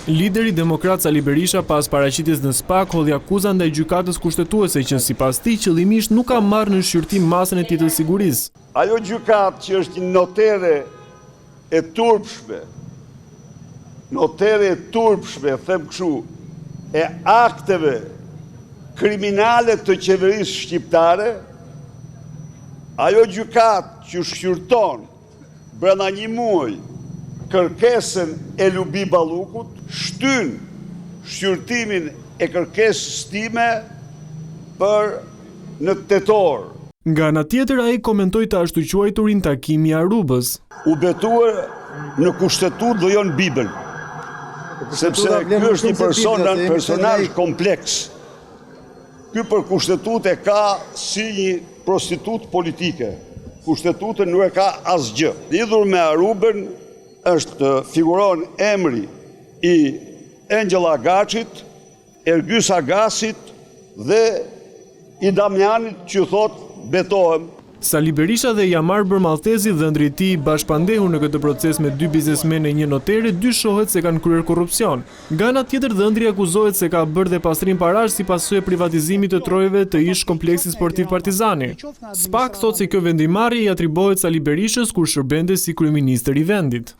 Lideri demokrat Sali Berisha pas paraqitjes në SPAK hodhi akuza ndaj gjykatës kushtetuese që sipas tij qëllimisht nuk ka marrë në shqyrtim masën e tjetërsigurisë. Ajo gjykatë që është një notere e turpshme, them kështu, e akteve kriminale të qeverisë shqiptare, ajo gjykatë që shqyrton brenda një muaji kërkesën e Lubi Ballukut, shtyn shqyrtimin e kërkesës time për në tetor. Nga ana tjetër ai komentoi të ashtu quajturin takimi i Arubës. U betuar në kushtetutë dhe jo në Bibël. Sepse ky është një personazh kompleks. Ky për kushtetutë e ka si një prostitut politike. Kushtetutën nuk e ka asgjë. Lidhur me Arubën është figuron emri i Engjëll Agaçit, Ergjys Agasit dhe i Damjanit që thot betohem. Sali Berisha dhe Jamar Bërmallthezi, dhëndri i tij bashkëpandehur në këtë proces me dy biznesmenë e një notere, dyshohet se kanë kryer korrupsion. Nga ana tjetër, dhëndri akuzohet se ka bërë dhe pastrim parash si pasojë e privatizimit të trojeve të ish kompleksit sportiv Partizani. SPAK thotë se kjo vendimmarrje i atribuohet Sali Berishës kur shërbente si kryeministër i vendit.